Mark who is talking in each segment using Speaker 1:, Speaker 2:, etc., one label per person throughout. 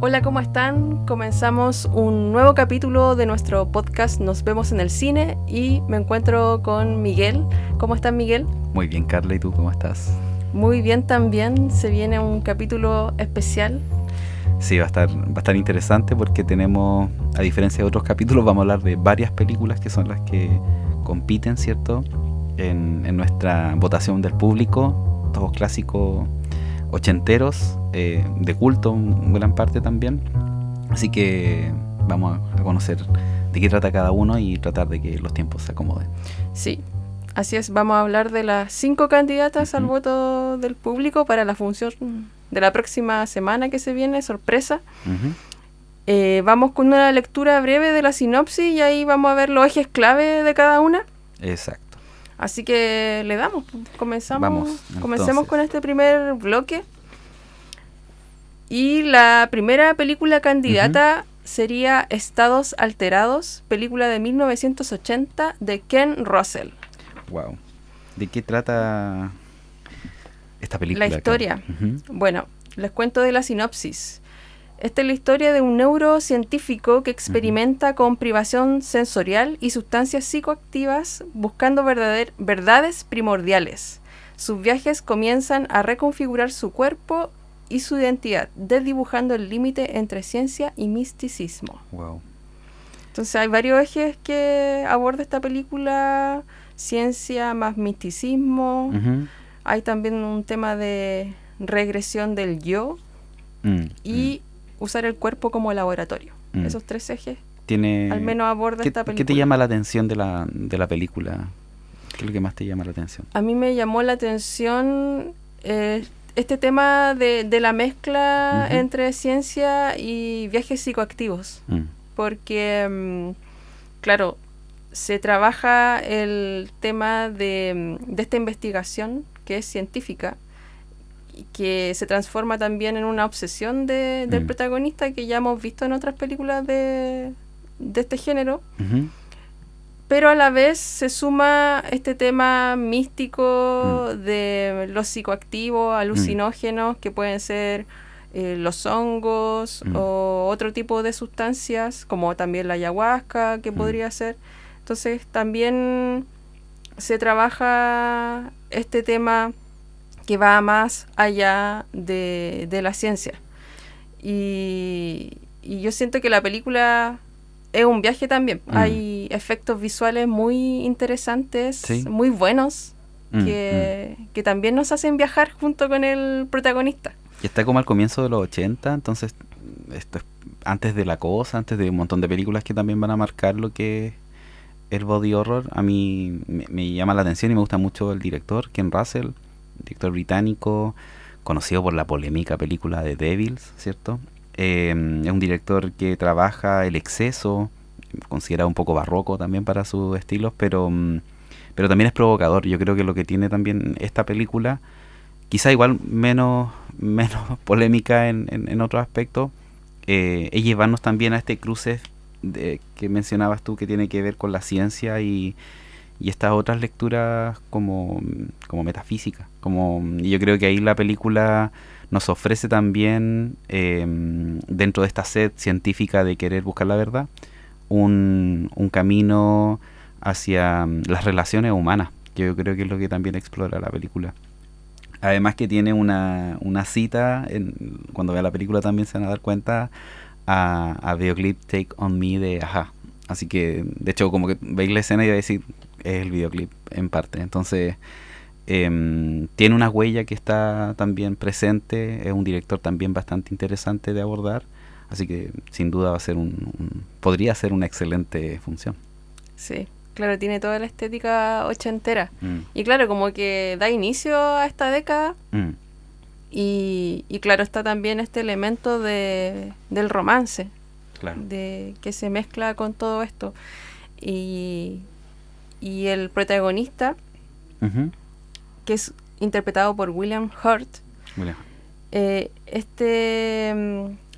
Speaker 1: Hola, ¿cómo están? Comenzamos un nuevo capítulo de nuestro podcast Nos vemos en el cine y me encuentro con Miguel. ¿Cómo estás, Miguel?
Speaker 2: Muy bien, Carla, ¿y tú cómo estás?
Speaker 1: Muy bien también, se viene un capítulo especial.
Speaker 2: Sí, va a estar interesante porque tenemos, a diferencia de otros capítulos, vamos a hablar de varias películas que son las que compiten, ¿cierto? En nuestra votación del público, todos clásicos ochenteros, de culto en gran parte también. Así que vamos a conocer de qué trata cada uno y tratar de que los tiempos se acomoden.
Speaker 1: Sí, así es, vamos a hablar de las 5 candidatas al voto del público para la función de la próxima semana que se viene, sorpresa. Vamos con una lectura breve de la sinopsis y ahí vamos a ver los ejes clave de cada una.
Speaker 2: Exacto.
Speaker 1: Así que le damos, comencemos
Speaker 2: entonces
Speaker 1: con este primer bloque. Y la primera película candidata sería Estados Alterados, película de 1980 de Ken Russell.
Speaker 2: Wow. ¿De qué trata esta película?
Speaker 1: La historia. Bueno, les cuento de la sinopsis. Esta es la historia de un neurocientífico que experimenta con privación sensorial y sustancias psicoactivas buscando verdades primordiales. Sus viajes comienzan a reconfigurar su cuerpo y su identidad, desdibujando el límite entre ciencia y misticismo.
Speaker 2: Wow.
Speaker 1: Entonces hay varios ejes que aborda esta película: ciencia más misticismo. Hay también un tema de regresión del yo y usar el cuerpo como laboratorio. Esos tres ejes al menos aborda esta película.
Speaker 2: ¿Qué te llama la atención de la película? ¿Qué es lo que más te llama la atención?
Speaker 1: A mí me llamó la atención este tema de la mezcla entre ciencia y viajes psicoactivos. Porque, claro, se trabaja el tema de esta investigación que es científica, que se transforma también en una obsesión del protagonista, que ya hemos visto en otras películas de este género, pero a la vez se suma este tema místico de los psicoactivos, alucinógenos, que pueden ser los hongos o otro tipo de sustancias, como también la ayahuasca, que podría ser. Entonces también se trabaja este tema que va más allá de la ciencia. Y yo siento que la película es un viaje también. Hay efectos visuales muy interesantes, muy buenos, que también nos hacen viajar junto con el protagonista.
Speaker 2: Y está como al comienzo de los 80, entonces esto es antes de La Cosa, antes de un montón de películas que también van a marcar lo que es el body horror. A mí me llama la atención y me gusta mucho el director, Ken Russell, director británico, conocido por la polémica película de Devils, ¿cierto? Es un director que trabaja el exceso, considerado un poco barroco también para sus estilos, pero también es provocador. Yo creo que lo que tiene también esta película, quizá igual menos polémica en otros aspectos, es llevarnos también a este cruce que mencionabas tú, que tiene que ver con la ciencia y estas otras lecturas como metafísica. Y yo creo que ahí la película nos ofrece también, dentro de esta sed científica de querer buscar la verdad, un camino hacia las relaciones humanas, que yo creo que es lo que también explora la película. Además que tiene una cita, cuando vea la película también se van a dar cuenta, a videoclip Take On Me de Ajá. Así que, de hecho, como que veis la escena y vais a decir, es el videoclip en parte. Entonces, tiene una huella que está también presente. Es un director también bastante interesante de abordar. Así que, sin duda, va a ser podría ser una excelente función.
Speaker 1: Sí, claro, tiene toda la estética ochentera. Y claro, como que da inicio a esta década. Y claro, está también este elemento del romance.
Speaker 2: Claro.
Speaker 1: De que se mezcla con todo esto. Y el protagonista, que es interpretado por William Hurt,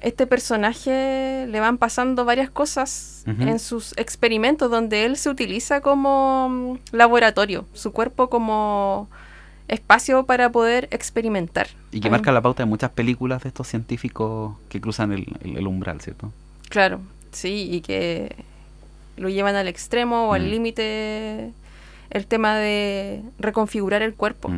Speaker 1: este personaje le van pasando varias cosas en sus experimentos, donde él se utiliza como laboratorio, su cuerpo como espacio para poder experimentar.
Speaker 2: Y que marca la pauta de muchas películas de estos científicos que cruzan el umbral, ¿cierto?
Speaker 1: Claro, sí, y que lo llevan al extremo o al límite, el tema de reconfigurar el cuerpo.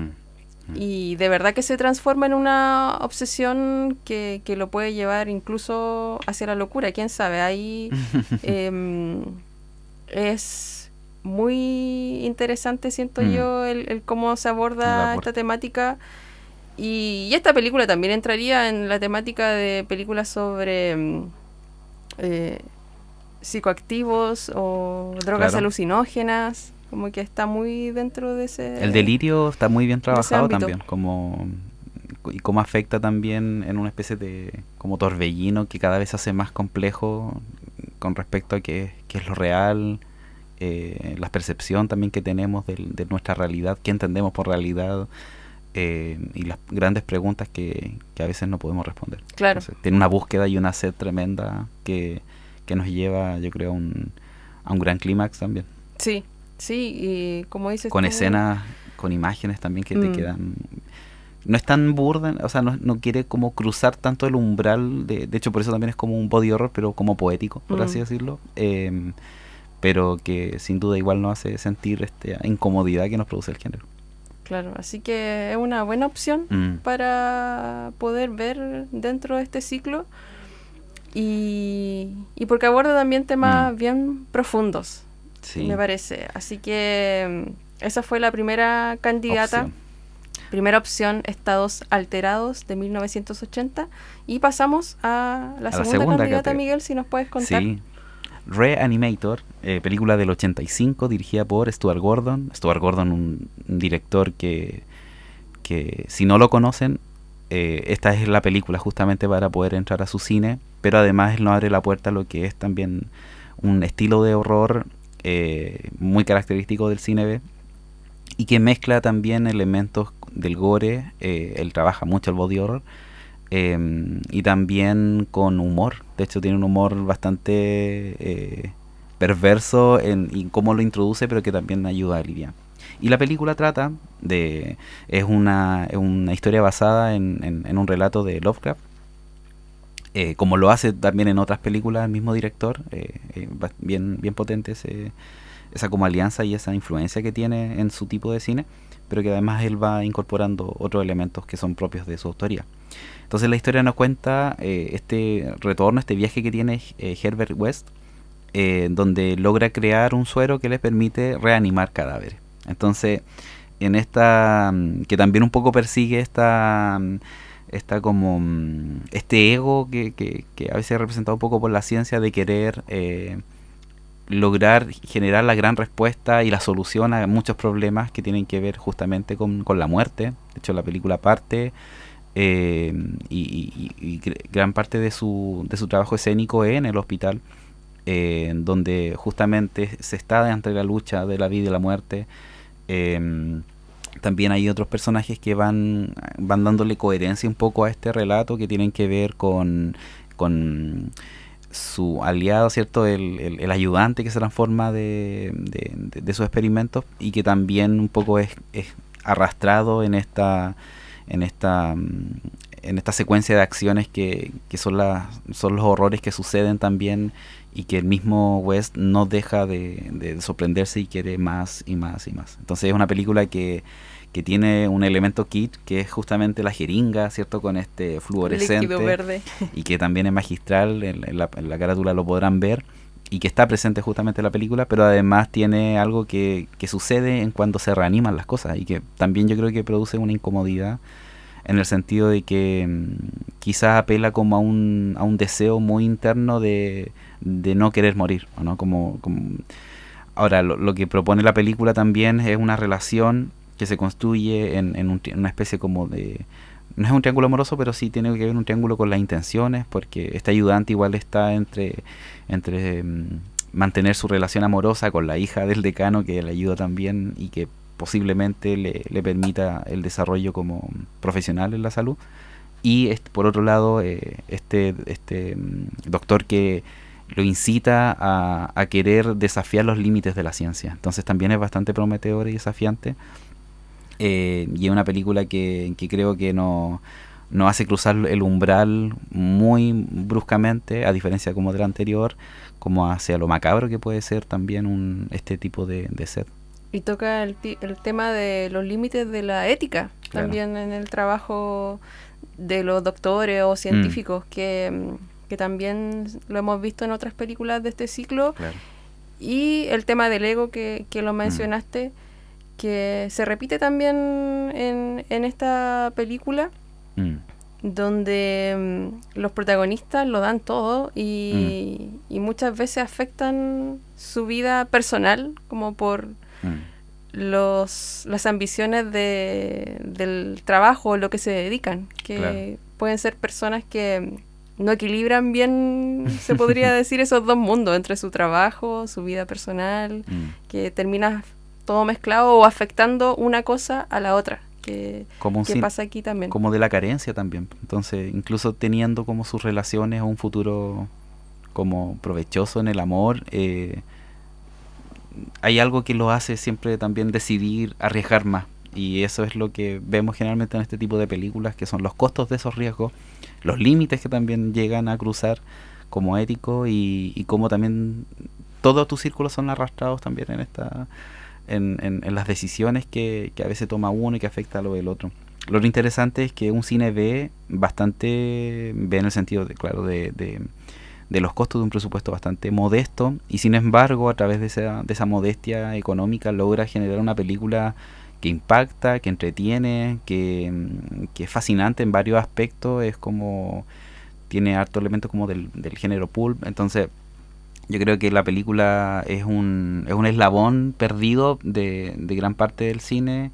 Speaker 1: Y de verdad que se transforma en una obsesión que lo puede llevar incluso hacia la locura, quién sabe. Ahí es muy interesante, siento yo, el cómo se aborda esta temática. Y esta película también entraría en la temática de películas sobre psicoactivos o drogas alucinógenas. Como que está muy dentro de ese...
Speaker 2: El delirio está muy bien trabajado también, y cómo afecta también en una especie de como torbellino que cada vez se hace más complejo con respecto a qué es lo real, la percepción también que tenemos de nuestra realidad, qué entendemos por realidad, y las grandes preguntas que a veces no podemos responder.
Speaker 1: Claro.
Speaker 2: Entonces, tiene una búsqueda y una sed tremenda que nos lleva, yo creo, a un gran clímax también.
Speaker 1: Sí. Sí, y como dices
Speaker 2: con
Speaker 1: tú,
Speaker 2: escenas, con imágenes también que te quedan... No es tan burda, o sea, no quiere como cruzar tanto el umbral, de hecho por eso también es como un body horror, pero como poético, por así decirlo, pero que sin duda igual nos hace sentir esta incomodidad que nos produce el género.
Speaker 1: Claro, así que es una buena opción para poder ver dentro de este ciclo, y porque aborda también temas bien profundos. Sí. Me parece. Así que esa fue la primera candidata. Primera opción, Estados Alterados, de 1980. Y pasamos a la segunda candidata, Miguel, si nos puedes contar.
Speaker 2: Sí. Reanimator, película del 85, dirigida por Stuart Gordon. Stuart Gordon, un director que si no lo conocen, esta es la película justamente para poder entrar a su cine, pero además él nos abre la puerta a lo que es también un estilo de horror muy característico del cine B, y que mezcla también elementos del gore. Él trabaja mucho el body horror, y también con humor. De hecho tiene un humor bastante perverso en cómo lo introduce, pero que también ayuda a aliviar. Y la película trata de... es una historia basada en un relato de Lovecraft, como lo hace también en otras películas el mismo director, bien potente esa como alianza y esa influencia que tiene en su tipo de cine, pero que además él va incorporando otros elementos que son propios de su autoría. Entonces la historia nos cuenta este retorno, este viaje que tiene Herbert West, donde logra crear un suero que le permite reanimar cadáveres. Entonces, en esta, que también un poco persigue como este ego que a veces es representado un poco por la ciencia, de querer lograr generar la gran respuesta y la solución a muchos problemas que tienen que ver justamente con la muerte. De hecho, la película parte y gran parte de su trabajo escénico es en el hospital, donde justamente se está entre la lucha de la vida y la muerte. También hay otros personajes que van dándole coherencia un poco a este relato, que tienen que ver con su aliado, ¿cierto? El ayudante que se transforma de sus experimentos, y que también un poco es arrastrado en esta secuencia de acciones que son los horrores que suceden también, y que el mismo West no deja de sorprenderse y quiere más y más y más. Entonces es una película que tiene un elemento kit, que es justamente la jeringa, ¿cierto? Con este fluorescente.
Speaker 1: Líquido verde.
Speaker 2: Y que también es magistral, en la carátula lo podrán ver, y que está presente justamente en la película, pero además tiene algo que sucede en cuando se reaniman las cosas, y que también yo creo que produce una incomodidad, en el sentido de que quizás apela como a un deseo muy interno de no querer morir, ¿no? Ahora, lo que propone la película también es una relación que se construye en una especie como de... No es un triángulo amoroso, pero sí tiene que ver un triángulo con las intenciones, porque este ayudante igual está entre mantener su relación amorosa con la hija del decano, que le ayuda también y que posiblemente le permita el desarrollo como profesional en la salud, y por otro lado este doctor que lo incita a querer desafiar los límites de la ciencia. Entonces también es bastante prometedor y desafiante. y es una película que creo que no hace cruzar el umbral muy bruscamente, a diferencia como de la anterior, como hacia lo macabro que puede ser también este tipo de set.
Speaker 1: Y toca el tema de los límites de la ética, claro, también en el trabajo de los doctores o científicos, que también lo hemos visto en otras películas de este ciclo.
Speaker 2: Claro.
Speaker 1: Y el tema del ego que lo mencionaste, que se repite también en esta película, donde los protagonistas lo dan todo y muchas veces afectan su vida personal, como por las ambiciones del trabajo o lo que se dedican, que claro, pueden ser personas que no equilibran bien, se podría decir, esos dos mundos, entre su trabajo, su vida personal, que termina todo mezclado o afectando una cosa a la otra, que pasa aquí también.
Speaker 2: Como de la carencia también. Entonces, incluso teniendo como sus relaciones o un futuro como provechoso en el amor, hay algo que lo hace siempre también decidir arriesgar más. Y eso es lo que vemos generalmente en este tipo de películas, que son los costos de esos riesgos, los límites que también llegan a cruzar como ético, y cómo también todos tus círculos son arrastrados también en las decisiones que a veces toma uno y que afecta a lo del otro. Lo interesante es que un cine ve en el sentido de los costos de un presupuesto bastante modesto, y sin embargo a través de esa modestia económica logra generar una película que impacta, que entretiene, que es fascinante en varios aspectos. Es como tiene harto elementos como del género pulp. Entonces yo creo que la película es un eslabón perdido de gran parte del cine,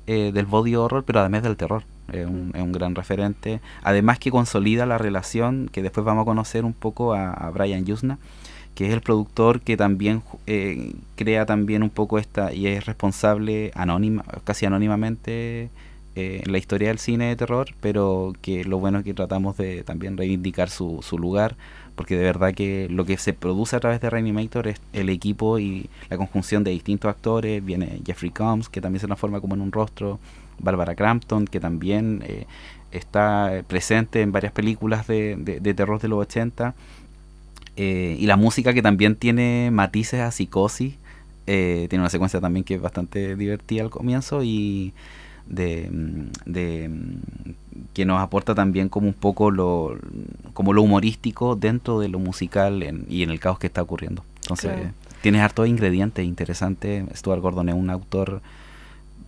Speaker 2: del body horror, pero además del terror. Es un gran referente. Además que consolida la relación, que después vamos a conocer un poco a Brian Yuzna, que es el productor que también crea también un poco y es responsable casi anónimamente en la historia del cine de terror, pero que lo bueno es que tratamos de también reivindicar su lugar, porque de verdad que lo que se produce a través de Reanimator es el equipo y la conjunción de distintos actores. Viene Jeffrey Combs, que también se transforma como en un rostro, Barbara Crampton, que también está presente en varias películas de terror de los 80, y la música, que también tiene matices a Psicosis, tiene una secuencia también que es bastante divertida al comienzo, y que nos aporta también como un poco lo humorístico dentro de lo musical y en el caos que está ocurriendo. Entonces, claro, tienes hartos ingredientes interesantes. Stuart Gordon es un autor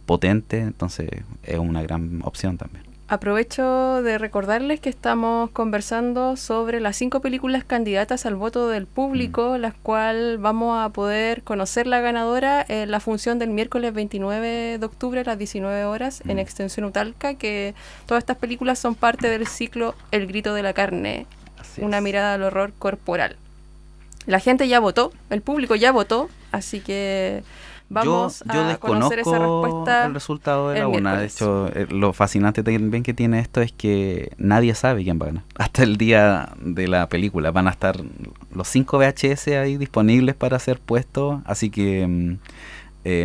Speaker 2: potente, entonces es una gran opción también.
Speaker 1: Aprovecho de recordarles que estamos conversando sobre las 5 películas candidatas al voto del público, las cuales vamos a poder conocer la ganadora en la función del miércoles 29 de octubre a las 19 horas en Extensión Utalca, que todas estas películas son parte del ciclo El Grito de la Carne, una mirada al horror corporal. La gente ya votó, el público ya votó, así que vamos a conocer esa respuesta.
Speaker 2: El resultado de la una. De hecho, lo fascinante también que tiene esto es que nadie sabe quién va a ganar. Hasta el día de la película van a estar los 5 VHS ahí disponibles para ser puestos, así que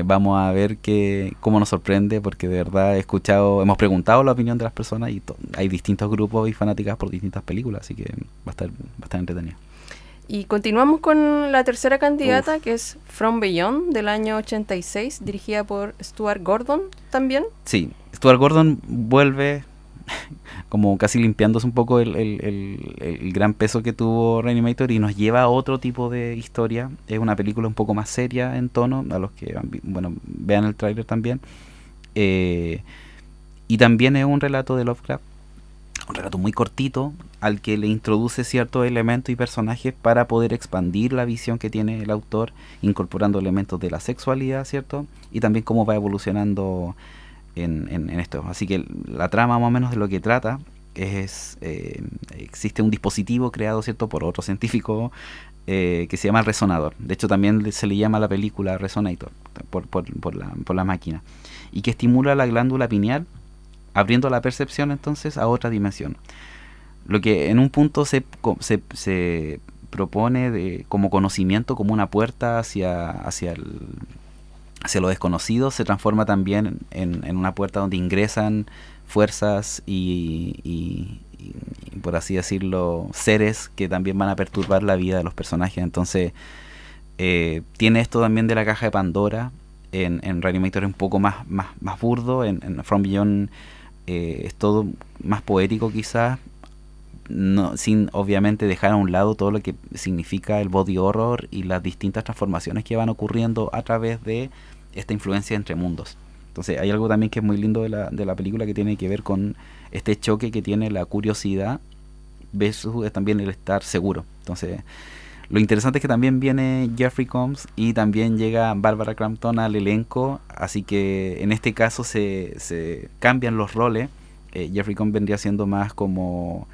Speaker 2: vamos a ver cómo nos sorprende, porque de verdad hemos preguntado la opinión de las personas y hay distintos grupos y fanáticas por distintas películas, así que va a estar entretenido.
Speaker 1: Y continuamos con la tercera candidata, que es From Beyond, del año 86, dirigida por Stuart Gordon también.
Speaker 2: Sí, Stuart Gordon vuelve como casi limpiándose un poco el gran peso que tuvo Reanimator, y nos lleva a otro tipo de historia. Es una película un poco más seria en tono, a los que vean el tráiler también. Y también es un relato de Lovecraft, un relato muy cortito, al que le introduce ciertos elementos y personajes para poder expandir la visión que tiene el autor, incorporando elementos de la sexualidad, ¿cierto? Y también cómo va evolucionando en esto. Así que la trama más o menos de lo que trata es existe un dispositivo creado, ¿cierto?, por otro científico que se llama el resonador. De hecho, también se le llama a la película Resonator por la máquina, y que estimula la glándula pineal, abriendo la percepción entonces a otra dimensión. Lo que en un punto se propone como conocimiento, como una puerta hacia hacia lo desconocido, se transforma también en una puerta donde ingresan fuerzas y, por así decirlo, seres que también van a perturbar la vida de los personajes. Entonces, tiene esto también de la caja de Pandora. En Reanimator es un poco más burdo. En From Beyond es todo más poético quizás, no, sin obviamente dejar a un lado todo lo que significa el body horror y las distintas transformaciones que van ocurriendo a través de esta influencia entre mundos. Entonces hay algo también que es muy lindo de la película, que tiene que ver con este choque que tiene la curiosidad versus también el estar seguro. Entonces lo interesante es que también viene Jeffrey Combs y también llega Barbara Crampton al elenco, así que en este caso se cambian los roles. Jeffrey Combs vendría siendo más como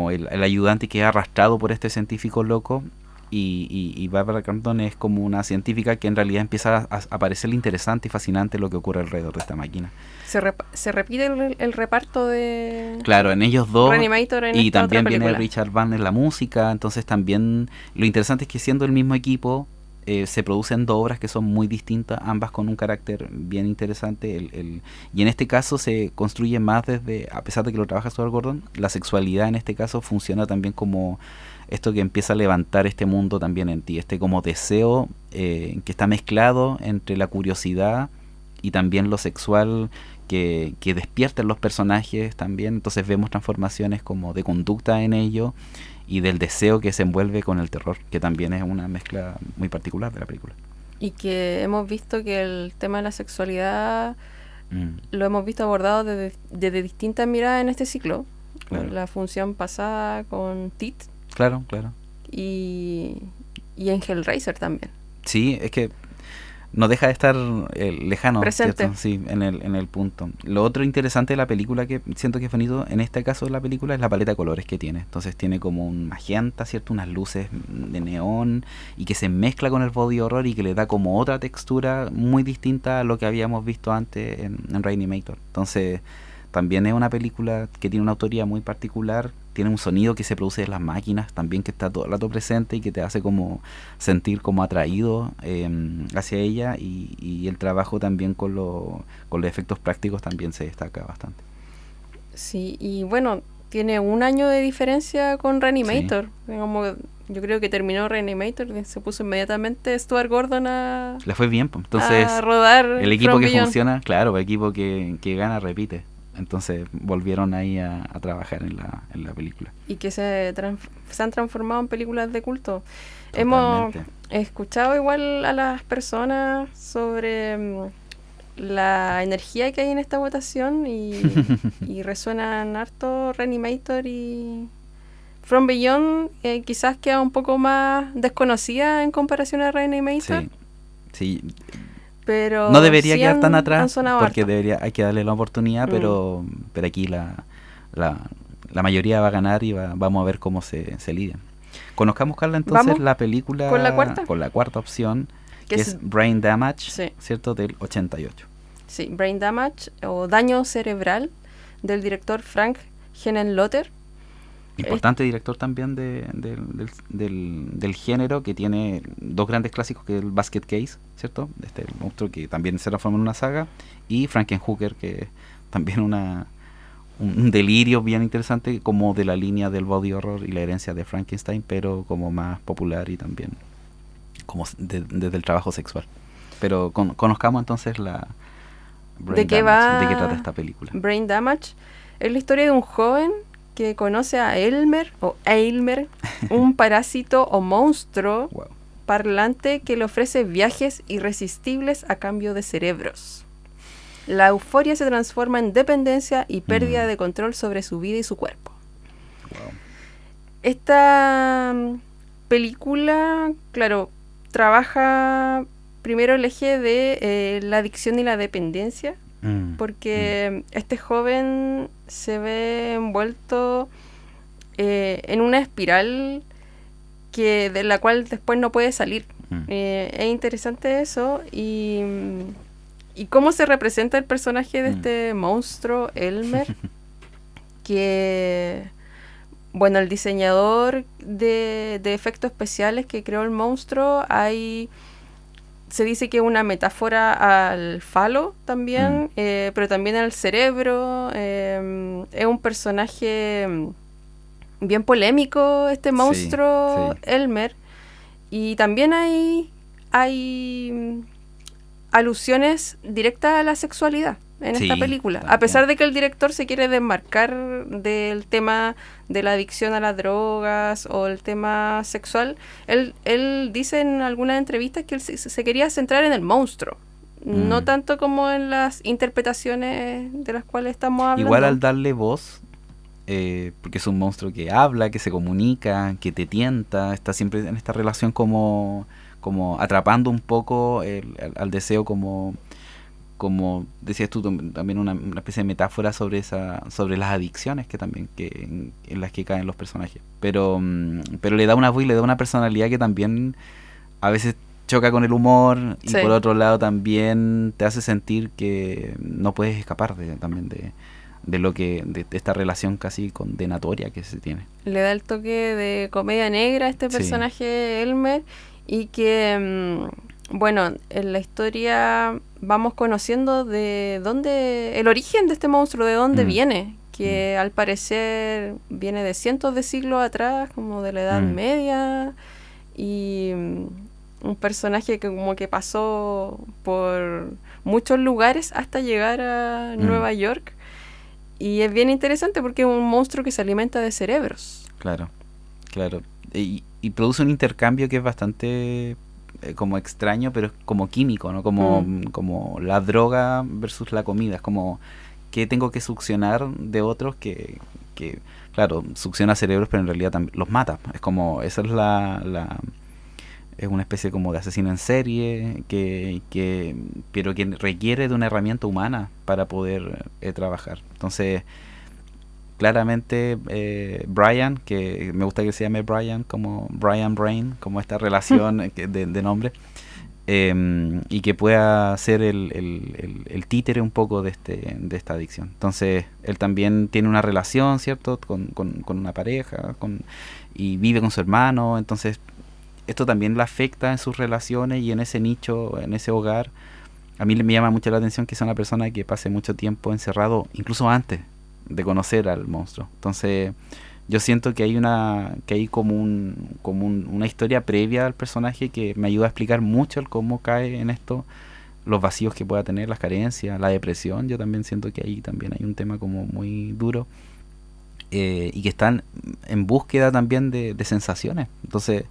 Speaker 2: el ayudante que es arrastrado por este científico loco, y Barbara Crampton es como una científica que en realidad empieza a parecerle interesante y fascinante lo que ocurre alrededor de esta máquina.
Speaker 1: Se repite el reparto de...
Speaker 2: Claro, en ellos dos.
Speaker 1: Reanimator en
Speaker 2: y
Speaker 1: esta
Speaker 2: también
Speaker 1: otra
Speaker 2: viene
Speaker 1: película.
Speaker 2: Richard Van en la música. Entonces también lo interesante es que siendo el mismo equipo, se producen dos obras que son muy distintas, ambas con un carácter bien interesante. Y en este caso se construye más desde, a pesar de que lo trabaja Stuart Gordon, la sexualidad en este caso funciona también como esto que empieza a levantar este mundo también en ti, este como deseo que está mezclado entre la curiosidad y también lo sexual que despiertan los personajes también. Entonces vemos transformaciones como de conducta en ello y del deseo que se envuelve con el terror, que también es una mezcla muy particular de la película.
Speaker 1: Y que hemos visto que el tema de la sexualidad lo hemos visto abordado desde distintas miradas en este ciclo.
Speaker 2: Claro.
Speaker 1: La función pasada con Tit.
Speaker 2: Claro.
Speaker 1: Y en Hellraiser también.
Speaker 2: Sí, es que no deja de estar lejano,
Speaker 1: presente.
Speaker 2: ¿cierto? Sí, en el punto. Lo otro interesante de la película, que siento que es bonito en este caso de la película, es la paleta de colores que tiene. Entonces tiene como un magenta, ¿cierto? Unas luces de neón, y que se mezcla con el body horror y que le da como otra textura muy distinta a lo que habíamos visto antes en Reanimator. Entonces también es una película que tiene una autoría muy particular, tiene un sonido que se produce de las máquinas también, que está todo el rato presente y que te hace como sentir como atraído hacia ella, y el trabajo también con los efectos prácticos también se destaca bastante.
Speaker 1: Sí, y bueno, tiene un año de diferencia con Reanimator. Sí. Como yo creo que terminó Reanimator y se puso inmediatamente Stuart Gordon
Speaker 2: le fue bien, pues. Entonces
Speaker 1: a rodar
Speaker 2: el equipo
Speaker 1: From
Speaker 2: que
Speaker 1: Beyond.
Speaker 2: funciona, claro, el equipo que gana repite. Entonces volvieron ahí a trabajar en la película.
Speaker 1: Y que se han transformado en películas de culto.
Speaker 2: Totalmente.
Speaker 1: Hemos escuchado igual a las personas sobre la energía que hay en esta votación y resuenan harto Reanimator y From Beyond. Quizás queda un poco más desconocida en comparación a Reanimator.
Speaker 2: Sí.
Speaker 1: Pero
Speaker 2: no debería
Speaker 1: sí
Speaker 2: quedar tan atrás, porque
Speaker 1: harto.
Speaker 2: hay que darle la oportunidad, pero aquí la mayoría va a ganar y vamos a ver cómo se lidian. Conozcamos, Carla, entonces ¿vamos
Speaker 1: la
Speaker 2: película con la cuarta opción, que es Brain Damage, sí, ¿cierto? Del 88.
Speaker 1: Sí, Brain Damage o Daño Cerebral, del director Frank Henenlotter.
Speaker 2: Importante director también del género, que tiene dos grandes clásicos, que es el Basket Case, ¿cierto? El monstruo que también se transforma en una saga, y Frankenhooker, que también un delirio bien interesante, como de la línea del body horror y la herencia de Frankenstein, pero como más popular y también como desde el trabajo sexual. Pero conozcamos entonces la
Speaker 1: ¿De qué
Speaker 2: trata esta película?
Speaker 1: Brain Damage es la historia de un joven que conoce a Aylmer, un parásito o monstruo parlante que le ofrece viajes irresistibles a cambio de cerebros. La euforia se transforma en dependencia y pérdida de control sobre su vida y su cuerpo. Esta película, claro, trabaja primero el eje de la adicción y la dependencia, porque este joven se ve envuelto en una espiral de la cual después no puede salir. Es interesante eso, y cómo se representa el personaje de este monstruo, Elmer, que, bueno, el diseñador de efectos especiales que creó el monstruo, hay se dice que es una metáfora al falo también, pero también al cerebro. Es un personaje bien polémico, este monstruo, sí. Elmer. Y también hay alusiones directas a la sexualidad en esta película. También. A pesar de que el director se quiere desmarcar del tema de la adicción a las drogas o el tema sexual, él dice en algunas entrevistas que él se quería centrar en el monstruo, no tanto como en las interpretaciones de las cuales estamos hablando.
Speaker 2: Igual al darle voz, porque es un monstruo que habla, que se comunica, que te tienta, está siempre en esta relación como atrapando un poco al deseo, como decías tú, también una especie de metáfora sobre las adicciones en las que caen los personajes, pero le da una voz y le da una personalidad que también a veces choca con el humor y por otro lado también te hace sentir que no puedes escapar de esta relación casi condenatoria que se tiene.
Speaker 1: Le da el toque de comedia negra a este personaje Elmer, y que bueno, en la historia vamos conociendo de dónde, el origen de este monstruo, de dónde viene, que al parecer viene de cientos de siglos atrás, como de la Edad Media, y un personaje que como que pasó por muchos lugares hasta llegar a Nueva York, y es bien interesante porque es un monstruo que se alimenta de cerebros.
Speaker 2: Claro. Y produce un intercambio que es bastante como extraño, pero es como químico, ¿no? Como la droga versus la comida. Es como que tengo que succionar de otros que claro, succiona cerebros, pero en realidad también los mata. Es como, esa es es una especie como de asesino en serie, pero que requiere de una herramienta humana para poder trabajar. Entonces, claramente Brian, que me gusta que se llame Brian, como Brian Brain, como esta relación de nombre, y que pueda ser el títere un poco de esta adicción. Entonces, él también tiene una relación, ¿cierto?, con una pareja, y vive con su hermano. Entonces, esto también le afecta en sus relaciones y en ese nicho, en ese hogar. A mí me llama mucho la atención que sea una persona que pase mucho tiempo encerrado, incluso antes de conocer al monstruo. Entonces yo siento que hay como una historia previa al personaje que me ayuda a explicar mucho el cómo cae en esto, los vacíos que pueda tener, las carencias, la depresión. Yo también siento que ahí también hay un tema como muy duro, y que están en búsqueda también de sensaciones. Entonces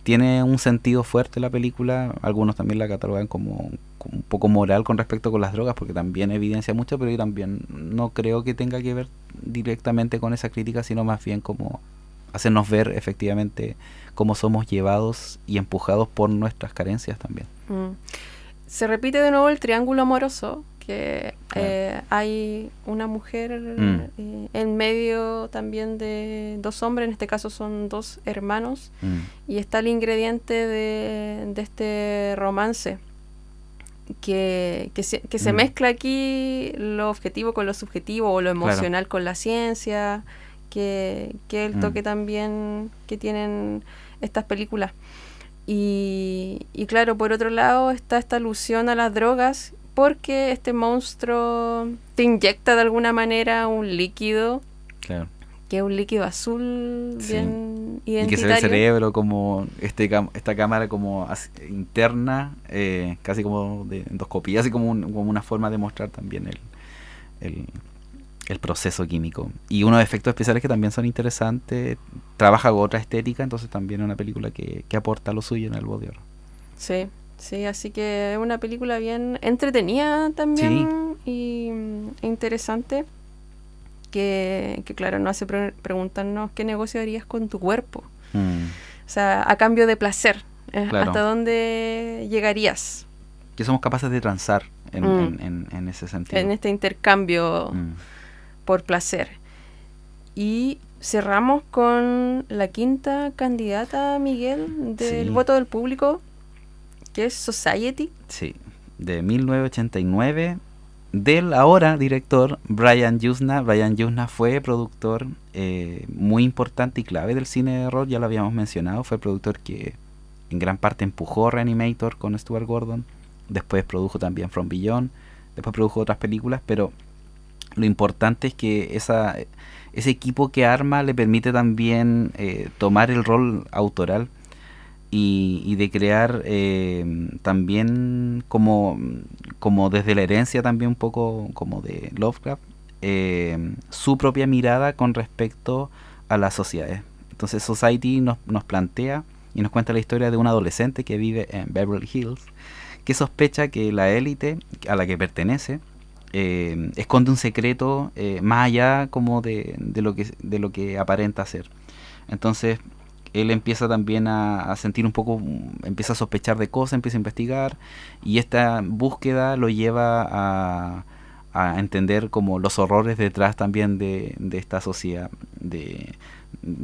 Speaker 2: tiene un sentido fuerte la película. Algunos también la catalogan como un poco moral con respecto con las drogas, porque también evidencia mucho, pero yo también no creo que tenga que ver directamente con esa crítica, sino más bien como hacernos ver efectivamente cómo somos llevados y empujados por nuestras carencias también.
Speaker 1: Se repite de nuevo el triángulo amoroso, que hay una mujer en medio también de dos hombres, en este caso son dos hermanos, y está el ingrediente de este romance que se mezcla aquí, lo objetivo con lo subjetivo, o lo emocional con la ciencia, que el toque también que tienen estas películas. Y claro, por otro lado está esta alusión a las drogas, porque este monstruo te inyecta de alguna manera un líquido, que es un líquido azul, bien identitario.
Speaker 2: Y que se ve el cerebro como esta cámara como interna, casi como de endoscopía, así como una forma de mostrar también el proceso químico. Y unos efectos especiales que también son interesantes. Trabaja con otra estética, entonces también es una película que aporta lo suyo en el body horror.
Speaker 1: Sí, así que es una película bien entretenida también, y interesante, que claro, nos hace preguntarnos qué negocio harías con tu cuerpo. O sea, a cambio de placer, ¿hasta dónde llegarías?
Speaker 2: Que somos capaces de transar en ese sentido.
Speaker 1: En este intercambio por placer. Y cerramos con la quinta candidata, Miguel, del voto del público, que es Society.
Speaker 2: Sí, de 1989, del ahora director Brian Yuzna. Brian Yuzna fue productor muy importante y clave del cine de horror, ya lo habíamos mencionado. Fue el productor que en gran parte empujó Reanimator con Stuart Gordon, después produjo también From Beyond, después produjo otras películas, pero lo importante es que ese equipo que arma le permite también tomar el rol autoral y de crear también como desde la herencia también un poco como de Lovecraft, su propia mirada con respecto a las sociedades. Entonces Society nos plantea y nos cuenta la historia de un adolescente que vive en Beverly Hills, que sospecha que la élite a la que pertenece esconde un secreto más allá como de lo que aparenta ser. Entonces él empieza también a sentir un poco, empieza a sospechar de cosas, empieza a investigar, y esta búsqueda lo lleva a entender como los horrores detrás también de esta sociedad. De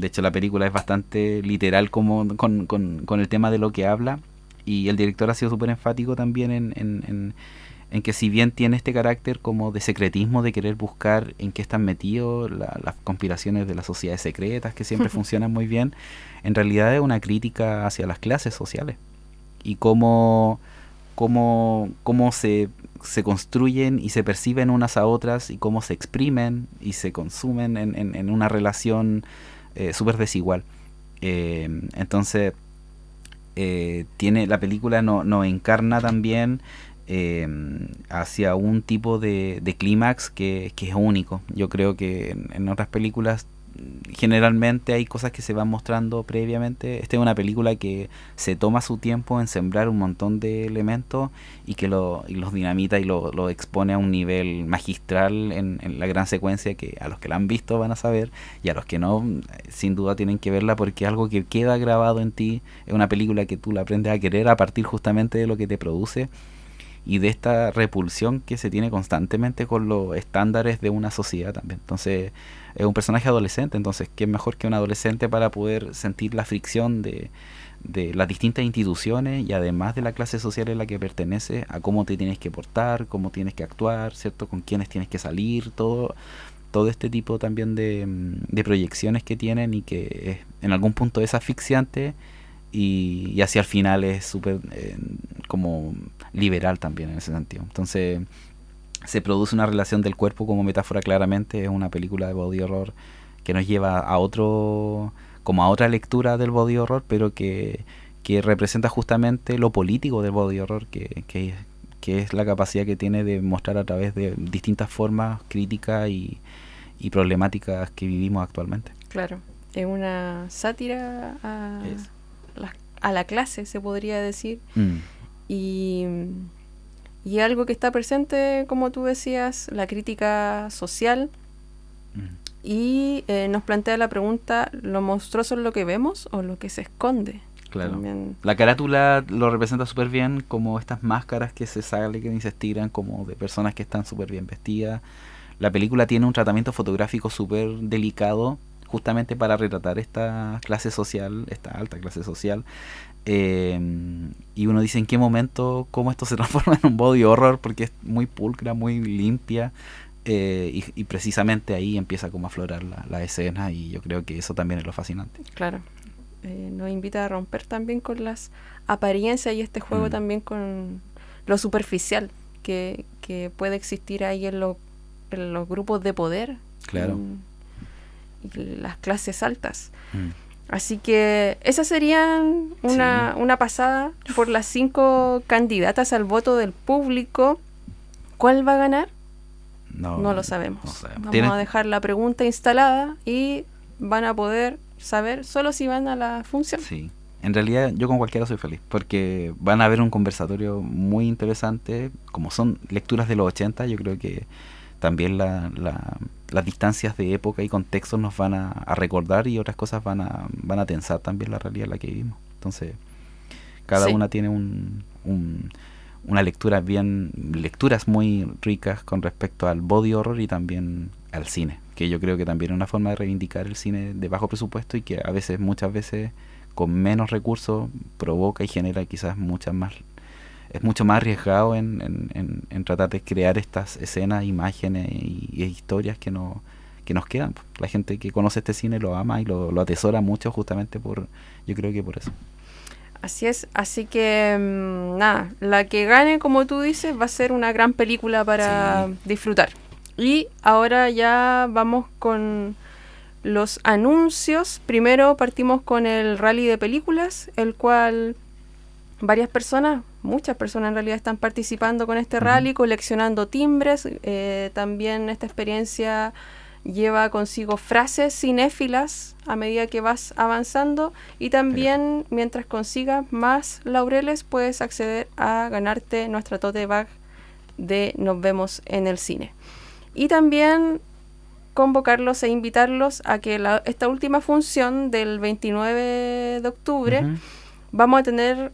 Speaker 2: hecho, la película es bastante literal como con el tema de lo que habla, y el director ha sido súper enfático también en que si bien tiene este carácter como de secretismo, de querer buscar en qué están metidos las conspiraciones de las sociedades secretas, que siempre funcionan muy bien, en realidad es una crítica hacia las clases sociales y cómo se construyen y se perciben unas a otras, y cómo se exprimen y se consumen en una relación súper desigual. Entonces la película no encarna también hacia un tipo de clímax que es único. Yo creo que en otras películas generalmente hay cosas que se van mostrando previamente. Esta es una película que se toma su tiempo en sembrar un montón de elementos y que los dinamita y lo expone a un nivel magistral en la gran secuencia, que a los que la han visto van a saber, y a los que no, sin duda tienen que verla, porque es algo que queda grabado en ti. Es una película que tú la aprendes a querer a partir justamente de lo que te produce y de esta repulsión que se tiene constantemente con los estándares de una sociedad también. Entonces es un personaje adolescente, entonces qué mejor que un adolescente para poder sentir la fricción de las distintas instituciones, y además de la clase social en la que pertenece, a cómo te tienes que portar, cómo tienes que actuar, ¿cierto? Con quiénes tienes que salir, todo este tipo también de proyecciones que tienen, y que en algún punto es asfixiante, y hacia el final es súper como liberal también en ese sentido. Entonces se produce una relación del cuerpo como metáfora claramente. Es una película de body horror que nos lleva a otra lectura del body horror, pero que representa justamente lo político del body horror, que es la capacidad que tiene de mostrar a través de distintas formas críticas y problemáticas que vivimos actualmente.
Speaker 1: Claro, es una sátira a la clase, se podría decir. Y algo que está presente, como tú decías, la crítica social. Y nos plantea la pregunta: ¿lo monstruoso es lo que vemos o lo que se esconde?
Speaker 2: Claro.
Speaker 1: También.
Speaker 2: La carátula lo representa súper bien, como estas máscaras que se salen y se estiran, como de personas que están súper bien vestidas. La película tiene un tratamiento fotográfico súper delicado, justamente para retratar esta clase social, esta alta clase social. Y uno dice: ¿en qué momento, cómo esto se transforma en un body horror? Porque es muy pulcra, muy limpia, y precisamente ahí empieza como a aflorar la escena, y yo creo que eso también es lo fascinante.
Speaker 1: Claro, nos invita a romper también con las apariencias y este juego también con lo superficial que puede existir ahí en los grupos de poder.
Speaker 2: Claro.
Speaker 1: Y las clases altas. Así que esas serían una pasada por las 5 candidatas al voto del público. ¿Cuál va a ganar? No lo sabemos. Vamos a dejar la pregunta instalada y van a poder saber solo si van a la función.
Speaker 2: Sí. En realidad yo con cualquiera soy feliz, porque van a haber un conversatorio muy interesante. Como son lecturas de los 80, yo creo que también las distancias de época y contextos nos van a recordar, y otras cosas van a tensar también la realidad en la que vivimos. Entonces cada una tiene una lecturas muy ricas con respecto al body horror y también al cine, que yo creo que también es una forma de reivindicar el cine de bajo presupuesto, y que muchas veces con menos recursos provoca y genera quizás es mucho más arriesgado en tratar de crear estas escenas, imágenes y historias que nos quedan. La gente que conoce este cine lo ama y lo atesora mucho, justamente yo creo que por eso.
Speaker 1: Así es, así que nada, la que gane, como tú dices, va a ser una gran película para disfrutar. Y ahora ya vamos con los anuncios. Primero partimos con el rally de películas, el cual varias personas, muchas personas en realidad están participando con este rally, coleccionando timbres. También esta experiencia lleva consigo frases cinéfilas a medida que vas avanzando, y también mientras consigas más laureles puedes acceder a ganarte nuestra tote bag de Nos vemos en el cine. Y también convocarlos e invitarlos a que esta última función del 29 de octubre vamos a tener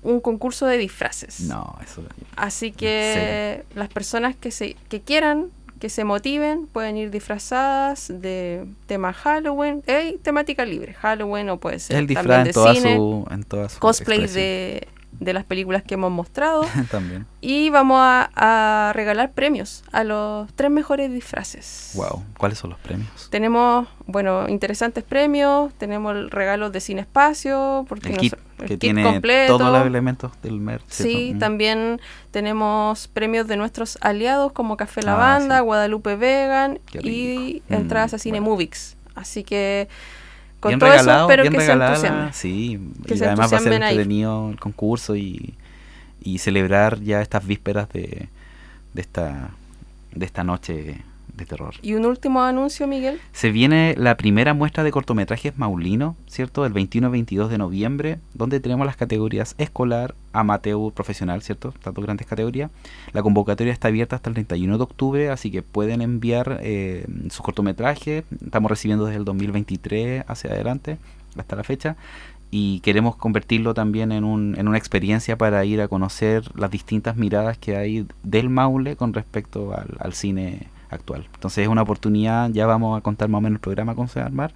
Speaker 1: un concurso de disfraces.
Speaker 2: No, eso.
Speaker 1: Así que las personas que quieran, que se motiven, pueden ir disfrazadas de tema Halloween, temática libre, Halloween, o puede ser
Speaker 2: el disfraz
Speaker 1: también
Speaker 2: en toda su
Speaker 1: cosplay de las películas que hemos mostrado.
Speaker 2: También.
Speaker 1: Y vamos a regalar premios a los 3 mejores disfraces.
Speaker 2: Wow, ¿cuáles son los premios?
Speaker 1: Tenemos, interesantes premios, tenemos regalos de Cine Espacio, porque
Speaker 2: el kit tiene
Speaker 1: completo.
Speaker 2: Todos los elementos del merch.
Speaker 1: Sí, también tenemos premios de nuestros aliados como Café Lavanda, Guadalupe Vegan y entradas a Cine Movix. Así que con
Speaker 2: bien
Speaker 1: todo
Speaker 2: regalado,
Speaker 1: eso espero
Speaker 2: bien
Speaker 1: que
Speaker 2: regalada,
Speaker 1: se entusiasmen.
Speaker 2: Sí,
Speaker 1: que
Speaker 2: y
Speaker 1: se
Speaker 2: además va a ser entretenido
Speaker 1: ahí
Speaker 2: el concurso y celebrar ya estas vísperas de esta noche de terror.
Speaker 1: Y un último anuncio, Miguel.
Speaker 2: Se viene la primera muestra de cortometrajes Maulino, ¿cierto? El 21 y 22 de noviembre, donde tenemos las categorías escolar, amateur, profesional, ¿cierto? Estas 2 grandes categorías. La convocatoria está abierta hasta el 31 de octubre, así que pueden enviar sus cortometrajes. Estamos recibiendo desde el 2023 hacia adelante, hasta la fecha. Y queremos convertirlo también en una experiencia para ir a conocer las distintas miradas que hay del Maule con respecto al cine actual. Entonces es una oportunidad, ya vamos a contar más o menos el programa con se va a armar,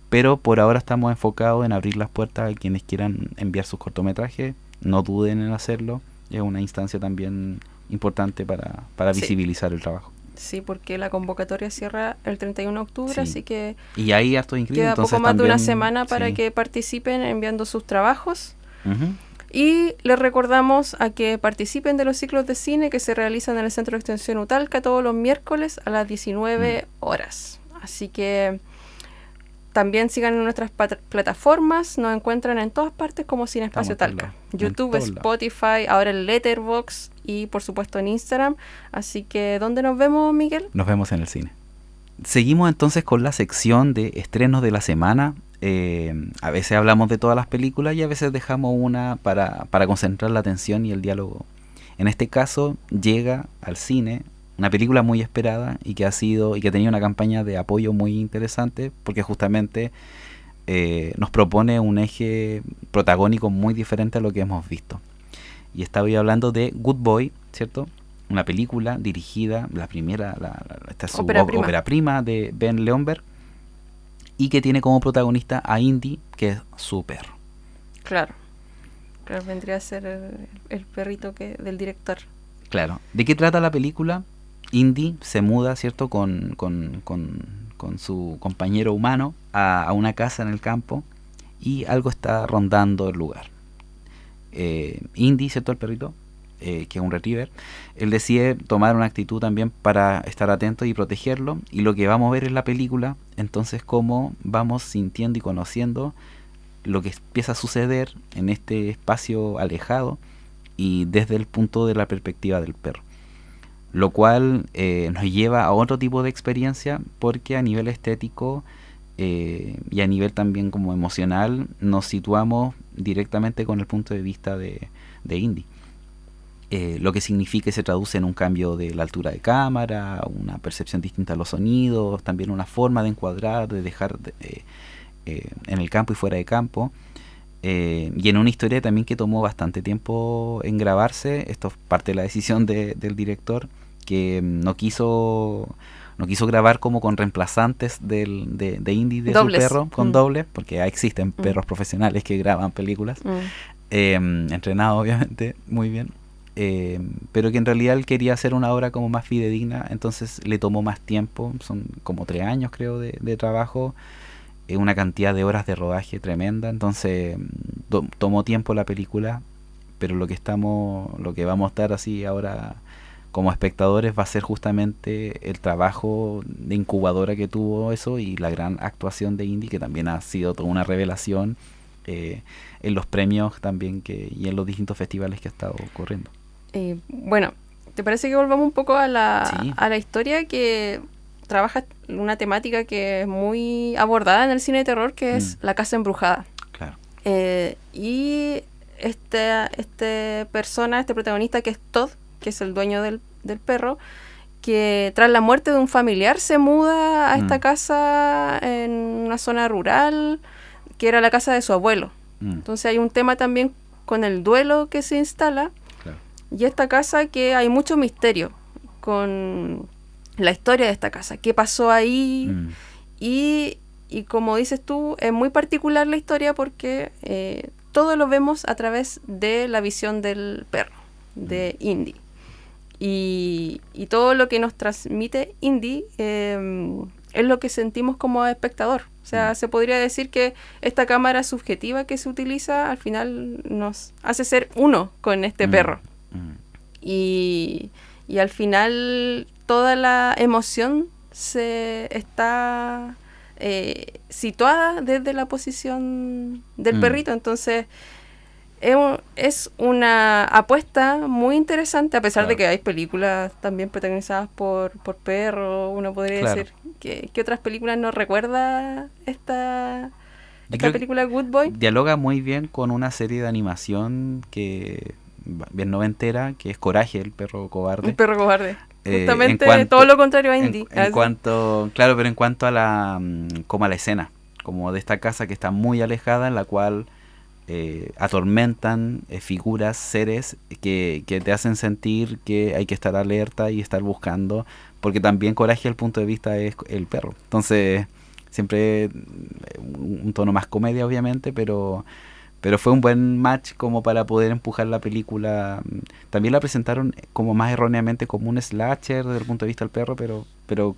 Speaker 2: pero por ahora estamos enfocados en abrir las puertas a quienes quieran enviar sus cortometrajes. No duden en hacerlo, es una instancia también importante para visibilizar el trabajo.
Speaker 1: Sí, porque la convocatoria cierra el 31 de octubre, así que
Speaker 2: y ahí harto inscritos,
Speaker 1: queda
Speaker 2: entonces
Speaker 1: poco más
Speaker 2: también,
Speaker 1: de una semana para que participen enviando sus trabajos.
Speaker 2: Uh-huh.
Speaker 1: Y les recordamos a que participen de los ciclos de cine que se realizan en el Centro de Extensión Utalca todos los miércoles a las 19 horas. Así que también sigan en nuestras plataformas, nos encuentran en todas partes como Cine Espacio Talca. YouTube, Spotify, ahora en Letterboxd y por supuesto en Instagram. Así que, ¿dónde nos vemos, Miguel?
Speaker 2: Nos vemos en el cine. Seguimos entonces con la sección de estrenos de la semana. A veces hablamos de todas las películas y a veces dejamos una para concentrar la atención y el diálogo. En este caso llega al cine una película muy esperada y que ha tenido una campaña de apoyo muy interesante, porque justamente nos propone un eje protagónico muy diferente a lo que hemos visto. Y estaba hablando de Good Boy, ¿cierto? Una película dirigida, esta es su ópera prima de Ben Leonberg, y que tiene como protagonista a Indy, que es su perro.
Speaker 1: Claro, vendría a ser el perrito del director.
Speaker 2: Claro. ¿De qué trata la película? Indy se muda, ¿cierto?, con su compañero humano a una casa en el campo, y algo está rondando el lugar. Indy, ¿cierto?, el perrito, que es un retriever, él decide tomar una actitud también para estar atento y protegerlo, y lo que vamos a ver en la película, entonces, cómo vamos sintiendo y conociendo lo que empieza a suceder en este espacio alejado y desde el punto de la perspectiva del perro, lo cual nos lleva a otro tipo de experiencia, porque a nivel estético y a nivel también como emocional nos situamos directamente con el punto de vista de Indy. Lo que significa y se traduce en un cambio de la altura de cámara, una percepción distinta a los sonidos, también una forma de encuadrar, de dejar en el campo y fuera de campo, y en una historia también que tomó bastante tiempo en grabarse. Esto es parte de la decisión del director, que no quiso grabar como con reemplazantes de Indy, de dobles. Su perro, con dobles, porque existen perros profesionales que graban películas, entrenados obviamente muy bien. Pero que en realidad él quería hacer una obra como más fidedigna, entonces le tomó más tiempo, son como 3 años creo de trabajo, una cantidad de horas de rodaje tremenda, entonces tomó tiempo la película, pero lo que vamos a estar así ahora como espectadores va a ser justamente el trabajo de incubadora que tuvo eso y la gran actuación de Indy, que también ha sido toda una revelación en los premios también y en los distintos festivales que ha estado corriendo.
Speaker 1: Bueno, ¿te parece que volvamos un poco a
Speaker 2: Sí.
Speaker 1: la historia que trabaja una temática que es muy abordada en el cine de terror, que es la casa embrujada?
Speaker 2: Claro.
Speaker 1: Y este protagonista que es Todd, que es el dueño del perro, que tras la muerte de un familiar se muda a esta casa en una zona rural, que era la casa de su abuelo. Entonces hay un tema también con el duelo que se instala.
Speaker 2: Claro.
Speaker 1: Y esta casa que hay mucho misterio con la historia de esta casa, qué pasó ahí. Y como dices tú, es muy particular la historia porque todo lo vemos a través de la visión del perro, de Indy. Y todo lo que nos transmite Indy es lo que sentimos como espectador. O sea, se podría decir que esta cámara subjetiva que se utiliza al final nos hace ser uno con este perro. Y al final toda la emoción se está situada desde la posición del perrito. Entonces es una apuesta muy interesante, a pesar de que hay películas también protagonizadas por perros. Uno podría decir que otras películas nos recuerda esta película Good Boy.
Speaker 2: Dialoga muy bien con una serie de animación que bien noventera, que es Coraje, el perro cobarde.
Speaker 1: El perro cobarde. Justamente todo lo contrario a Indy.
Speaker 2: En cuanto a la como a la escena, como de esta casa que está muy alejada, en la cual atormentan figuras, seres que te hacen sentir que hay que estar alerta y estar buscando, porque también Coraje, el punto de vista es el perro. Entonces, siempre un tono más comedia, obviamente, pero fue un buen match como para poder empujar la película. También la presentaron como más erróneamente como un slasher desde el punto de vista del perro, pero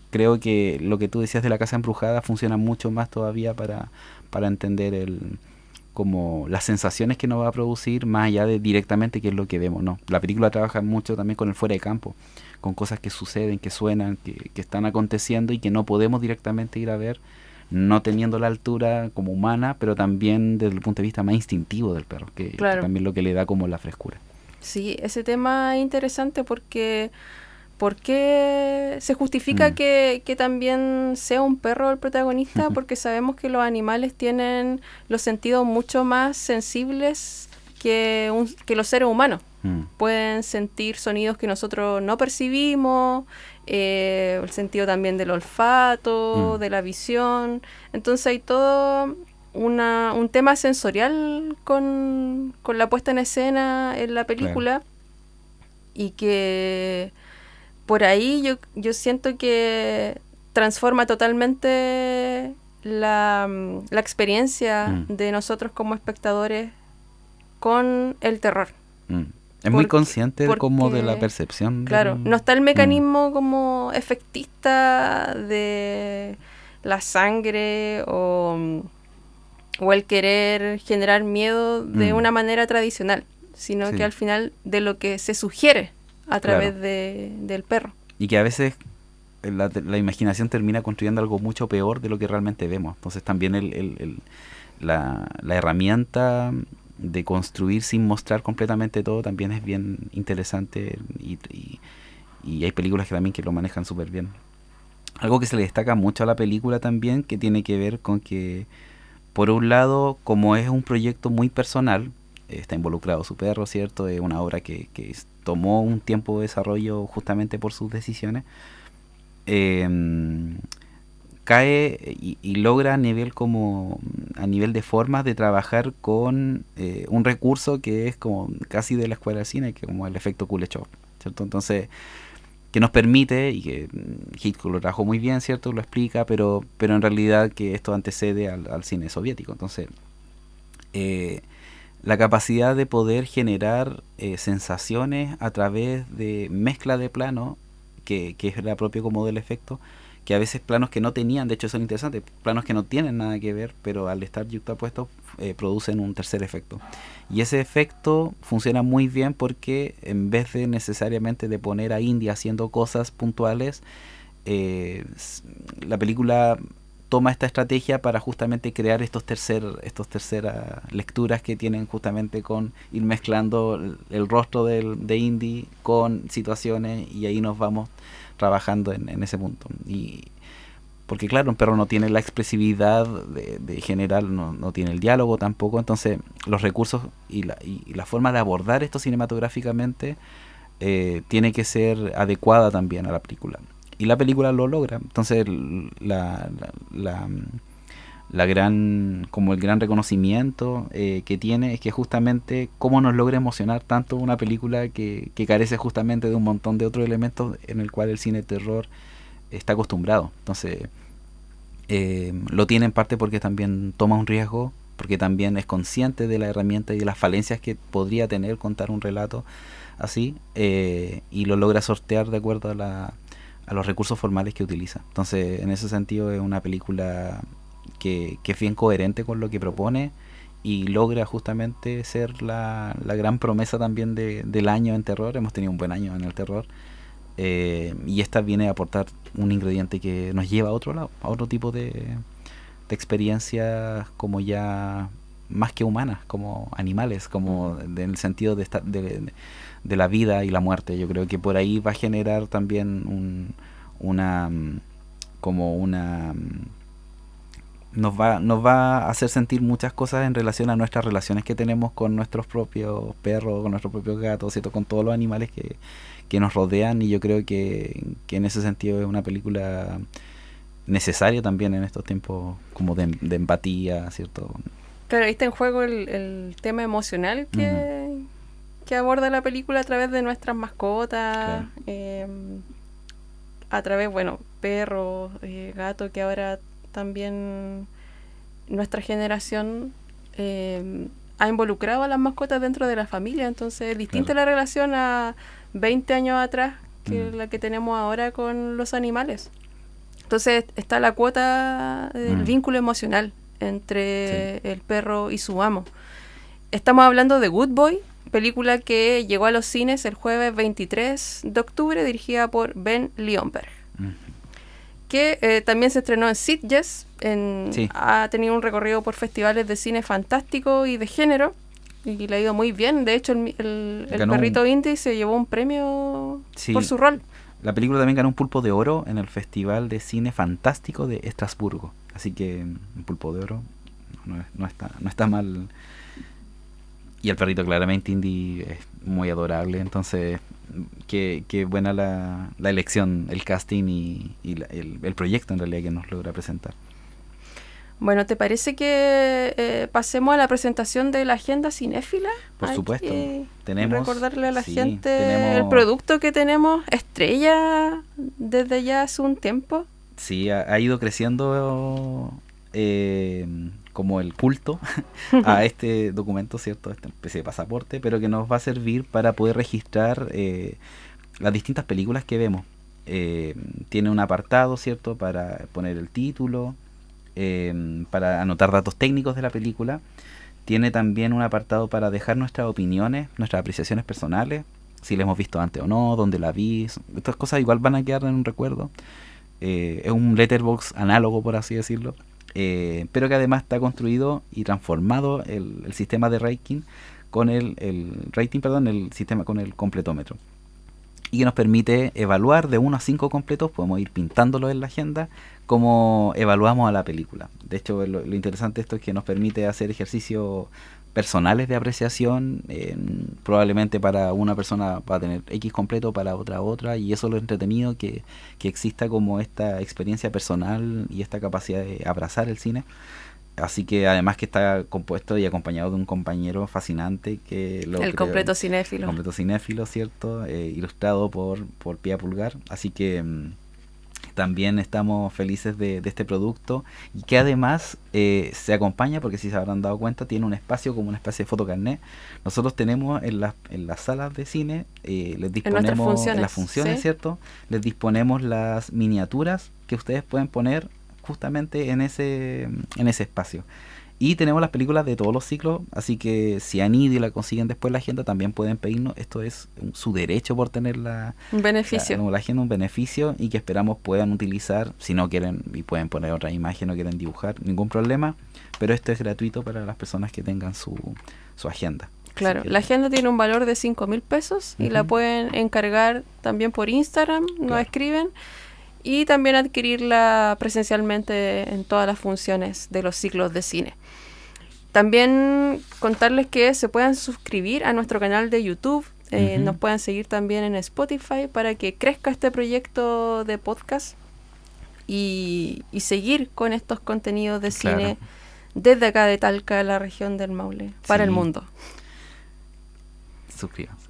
Speaker 2: creo que lo que tú decías de la casa embrujada funciona mucho más todavía para entender como las sensaciones que nos va a producir, más allá de directamente qué es lo que vemos, ¿no? La película trabaja mucho también con el fuera de campo, con cosas que suceden, que suenan, que están aconteciendo y que no podemos directamente ir a ver, no teniendo la altura como humana, pero también desde el punto de vista más instintivo del perro, que también lo que le da como la frescura.
Speaker 1: Sí, ese tema es interesante porque ¿por qué se justifica que también sea un perro el protagonista? Porque sabemos que los animales tienen los sentidos mucho más sensibles que los seres humanos. Pueden sentir sonidos que nosotros no percibimos, el sentido también del olfato, de la visión. Entonces hay todo un tema sensorial con la puesta en escena en la película. Claro. Y que por ahí yo siento que transforma totalmente la experiencia de nosotros como espectadores con el terror.
Speaker 2: Es muy consciente como de la percepción.
Speaker 1: Claro, no está el mecanismo como efectista de la sangre o el querer generar miedo de una manera tradicional, sino que al final de lo que se sugiere a través del perro.
Speaker 2: Y que a veces la imaginación termina construyendo algo mucho peor de lo que realmente vemos. Entonces también la herramienta de construir sin mostrar completamente todo también es bien interesante y hay películas que también que lo manejan súper bien. Algo que se le destaca mucho a la película también, que tiene que ver con que, por un lado, como es un proyecto muy personal, está involucrado su perro, ¿cierto? Es una obra que tomó un tiempo de desarrollo justamente por sus decisiones. Cae y logra a nivel de formas de trabajar con un recurso que es como casi de la escuela de cine, que como el efecto Kuleshov, ¿cierto? Entonces, que nos permite, y que Hitchcock lo trajo muy bien, ¿cierto? Lo explica, pero en realidad que esto antecede al cine soviético. Entonces, la capacidad de poder generar sensaciones a través de mezcla de plano, que es la propia como del efecto, que a veces planos que no tenían, de hecho son interesantes, planos que no tienen nada que ver, pero al estar yuxtapuestos producen un tercer efecto. Y ese efecto funciona muy bien porque en vez de necesariamente de poner a Indy haciendo cosas puntuales, la película toma esta estrategia para justamente crear estos terceras lecturas que tienen justamente con ir mezclando el rostro de Indy con situaciones, y ahí nos vamos trabajando en ese punto. Y porque claro, un perro no tiene la expresividad de general, no tiene el diálogo tampoco, entonces los recursos y la forma de abordar esto cinematográficamente tiene que ser adecuada también a la película. Y la película lo logra. Entonces la gran, como el gran reconocimiento que tiene es que justamente cómo nos logra emocionar tanto una película que carece justamente de un montón de otros elementos en el cual el cine de terror está acostumbrado. Entonces lo tiene en parte porque también toma un riesgo, porque también es consciente de la herramienta y de las falencias que podría tener contar un relato así, y lo logra sortear de acuerdo a los recursos formales que utiliza. Entonces, en ese sentido es una película que es bien coherente con lo que propone y logra justamente ser la gran promesa también del año en terror. Hemos tenido un buen año en el terror, y esta viene a aportar un ingrediente que nos lleva a otro lado, a otro tipo de experiencias como ya más que humanas, como animales, como en el sentido de la vida y la muerte. Yo creo que por ahí va a generar también nos va a hacer sentir muchas cosas en relación a nuestras relaciones que tenemos con nuestros propios perros, con nuestros propios gatos, ¿cierto? Con todos los animales que nos rodean, y yo creo que en ese sentido es una película necesaria también en estos tiempos como de empatía, ¿cierto?
Speaker 1: Claro, ahí está en juego el tema emocional que aborda la película a través de nuestras mascotas, claro. A través, bueno, perros, gatos, que ahora también nuestra generación ha involucrado a las mascotas dentro de la familia, entonces es distinta la relación a 20 años atrás que la que tenemos ahora con los animales. Entonces está la cuota del vínculo emocional entre el perro y su amo. Estamos hablando de Good Boy, película que llegó a los cines el jueves 23 de octubre, dirigida por Ben Lionberg, que también se estrenó en Sitges, ha tenido un recorrido por festivales de cine fantástico y de género, y le ha ido muy bien. De hecho, el perrito Indy se llevó un premio por su rol.
Speaker 2: La película también ganó un Pulpo de Oro en el Festival de Cine Fantástico de Estrasburgo. Así que un Pulpo de Oro no está mal. Y el perrito claramente Indy es muy adorable. Entonces, qué buena la elección, el casting y el proyecto en realidad que nos logra presentar.
Speaker 1: Bueno, ¿te parece que pasemos a la presentación de la agenda cinéfila?
Speaker 2: Por supuesto.
Speaker 1: Tenemos recordarle a la gente el producto que tenemos, estrella desde ya hace un tiempo.
Speaker 2: Sí, ha ido creciendo como el culto a este documento, ¿cierto? Esta especie de pasaporte, pero que nos va a servir para poder registrar las distintas películas que vemos. Tiene un apartado, ¿cierto?, para poner el título, para anotar datos técnicos de la película. Tiene también un apartado para dejar nuestras opiniones, nuestras apreciaciones personales, si la hemos visto antes o no, dónde la vi. Estas cosas igual van a quedar en un recuerdo. Es un letterbox análogo, por así decirlo, pero que además está construido y transformado el sistema de rating con el sistema con el completómetro, y que nos permite evaluar de 1 a 5 completos. Podemos ir pintándolo en la agenda como evaluamos a la película. De hecho, lo interesante de esto es que nos permite hacer ejercicios personales de apreciación. Probablemente para una persona va a tener X completo, para otra, y eso es lo entretenido, que exista como esta experiencia personal y esta capacidad de abrazar el cine. Así que además que está compuesto y acompañado de un compañero fascinante que
Speaker 1: el completo cinéfilo.
Speaker 2: El completo cinéfilo, ¿cierto? Ilustrado por Pía Pulgar. Así que también estamos felices de este producto, y que además se acompaña, porque si se habrán dado cuenta, tiene un espacio como una especie de fotocarnet. Nosotros tenemos en las salas de cine, les disponemos en las funciones, ¿sí?, ¿cierto? Les disponemos las miniaturas que ustedes pueden poner justamente en ese espacio. Y tenemos las películas de todos los ciclos, así que si han ido y la consiguen después la agenda, también pueden pedirnos. Esto es su derecho por tener
Speaker 1: un beneficio.
Speaker 2: La agenda, un beneficio, y que esperamos puedan utilizar. Si no quieren y pueden poner otra imagen, no quieren dibujar, ningún problema, pero esto es gratuito para las personas que tengan su agenda.
Speaker 1: Claro, la agenda tiene un valor de 5.000 pesos y la pueden encargar también por Instagram, nos escriben, y también adquirirla presencialmente en todas las funciones de los ciclos de cine. También contarles que se puedan suscribir a nuestro canal de YouTube, nos puedan seguir también en Spotify para que crezca este proyecto de podcast y seguir con estos contenidos de cine desde acá de Talca, la región del Maule, para el mundo.
Speaker 2: Suscríbanse.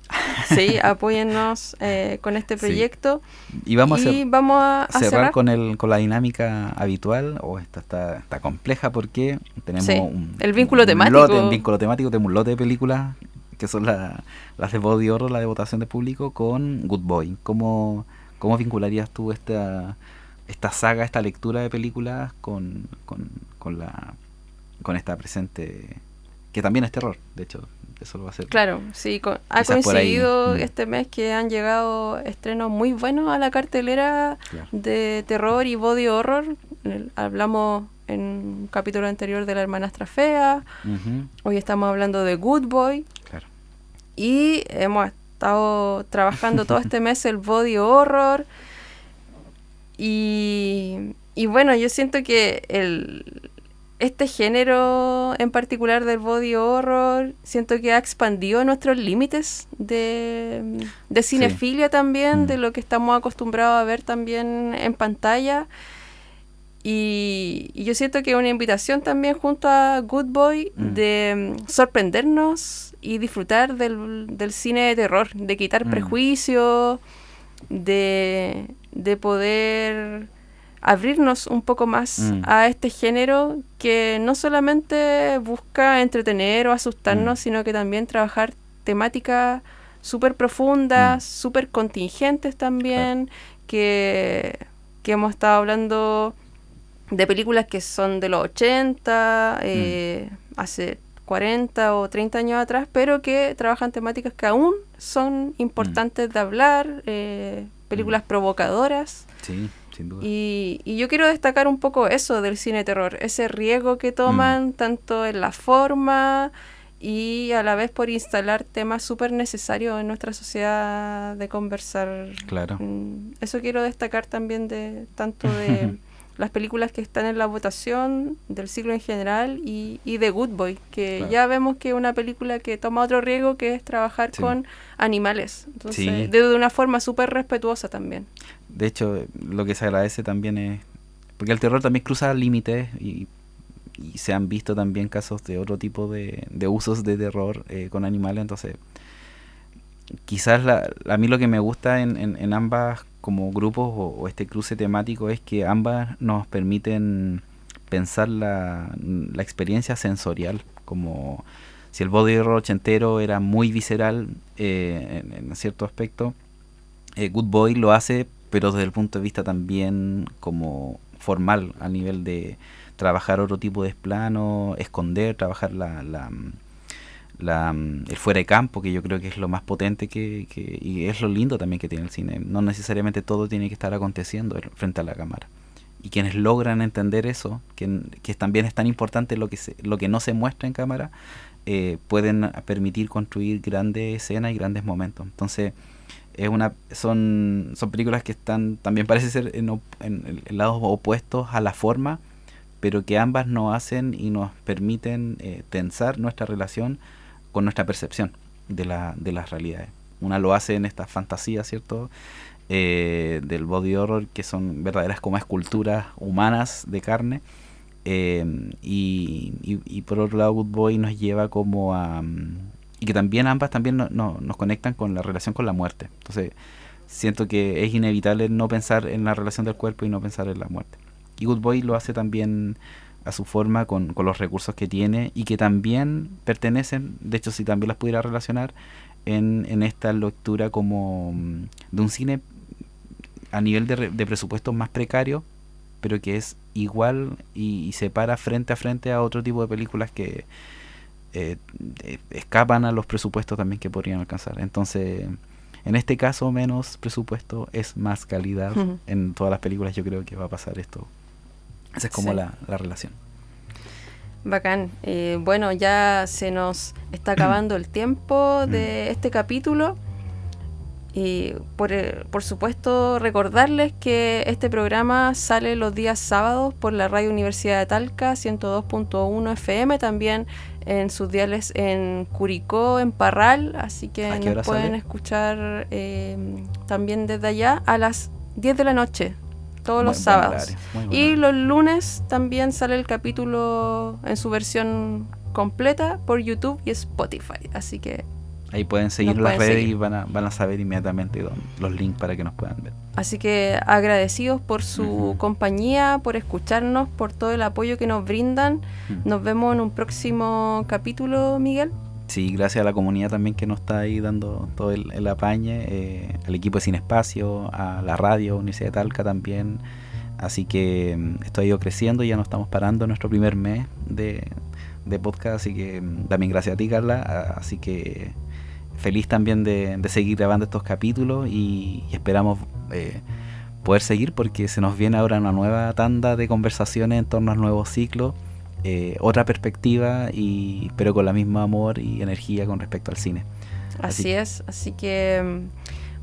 Speaker 1: Sí, apóyennos con este proyecto.
Speaker 2: Y vamos a
Speaker 1: cerrar
Speaker 2: con la dinámica habitual. Esta está compleja porque tenemos
Speaker 1: el vínculo temático.
Speaker 2: Tenemos un lote de películas que son las de Body Horror, la de votación de público, con Good Boy. ¿Cómo vincularías tú esta saga, esta lectura de películas con esta presente, que también es terror, de hecho? Eso lo va a hacer.
Speaker 1: Claro, sí, ha coincidido este mes que han llegado estrenos muy buenos a la cartelera de terror y body horror. Hablamos en un capítulo anterior de La Hermanastra Fea. Hoy estamos hablando de Good Boy. Claro. Y hemos estado trabajando todo este mes el body horror. Y bueno, yo siento que este género en particular del body horror, siento que ha expandido nuestros límites de cinefilia también, de lo que estamos acostumbrados a ver también en pantalla. Y yo siento que es una invitación también junto a Good Boy de sorprendernos y disfrutar del cine de terror, de quitar prejuicios, de poder abrirnos un poco más a este género que no solamente busca entretener o asustarnos, sino que también trabajar temáticas súper profundas, súper contingentes también, que hemos estado hablando de películas que son de los 80, hace 40 o 30 años atrás, pero que trabajan temáticas que aún son importantes de hablar, películas provocadoras.
Speaker 2: Sí. Sin duda.
Speaker 1: Y yo quiero destacar un poco eso del cine de terror, ese riesgo que toman tanto en la forma y a la vez por instalar temas súper necesarios en nuestra sociedad de conversar.
Speaker 2: Claro.
Speaker 1: Eso quiero destacar también tanto de las películas que están en la votación, del ciclo en general y de Good Boy, que ya vemos que es una película que toma otro riesgo, que es trabajar con animales, entonces de una forma súper respetuosa también.
Speaker 2: De hecho, lo que se agradece también es, porque el terror también cruza límites y se han visto también casos de otro tipo de usos de terror con animales, entonces quizás a mí lo que me gusta en ambas como grupos o este cruce temático es que ambas nos permiten pensar la experiencia sensorial, como si el body horror ochentero era muy visceral en cierto aspecto, Good Boy lo hace, pero desde el punto de vista también como formal, a nivel de trabajar otro tipo de plano, esconder, trabajar el fuera de campo, que yo creo que es lo más potente y es lo lindo también que tiene el cine. No necesariamente todo tiene que estar aconteciendo frente a la cámara. Y quienes logran entender eso, que también es tan importante lo que no se muestra en cámara, pueden permitir construir grandes escenas y grandes momentos. Entonces son películas que están, también parece ser en lados opuestos a la forma, pero que ambas nos hacen y nos permiten tensar nuestra relación con nuestra percepción de las realidades. Una lo hace en estas fantasías, ¿cierto?, del body horror, que son verdaderas como esculturas humanas de carne, y por otro lado Good Boy nos lleva como a... y que también ambas también nos conectan con la relación con la muerte. Entonces siento que es inevitable no pensar en la relación del cuerpo y no pensar en la muerte. Y Good Boy lo hace también a su forma, con los recursos que tiene, y que también pertenecen, de hecho si también las pudiera relacionar en esta lectura como de un cine a nivel de presupuestos más precario, pero que es igual y se para frente a frente a otro tipo de películas que escapan a los presupuestos también que podrían alcanzar. Entonces, en este caso, menos presupuesto es más calidad. En todas las películas yo creo que va a pasar esto. Esa es como la relación.
Speaker 1: Bacán. Bueno, ya se nos está acabando el tiempo de este capítulo. Y por supuesto recordarles que este programa sale los días sábados por la Radio Universidad de Talca 102.1 FM, también en sus diales en Curicó, en Parral, así que nos pueden escuchar también desde allá a las 10 de la noche, todos los sábados. Y los lunes también sale el capítulo en su versión completa por YouTube y Spotify, así que
Speaker 2: ahí pueden seguir las redes y van a saber inmediatamente los links para que nos puedan ver.
Speaker 1: Así que agradecidos por su compañía, por escucharnos, por todo el apoyo que nos brindan. Nos vemos en un próximo capítulo, Miguel.
Speaker 2: Sí, gracias a la comunidad también que nos está ahí dando todo el apañe, al equipo de Sin Espacio, a la radio Universidad de Talca también. Así que esto ha ido creciendo y ya nos estamos parando en nuestro primer mes de podcast. Así que también gracias a ti, Carla. Así que feliz también de seguir grabando estos capítulos y esperamos poder seguir, porque se nos viene ahora una nueva tanda de conversaciones en torno al nuevo ciclo, otra perspectiva, pero con la misma amor y energía con respecto al cine.
Speaker 1: Así que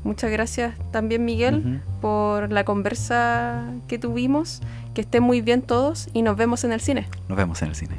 Speaker 1: muchas gracias también, Miguel, por la conversa que tuvimos. Que estén muy bien todos y nos vemos en el cine.
Speaker 2: Nos vemos en el cine.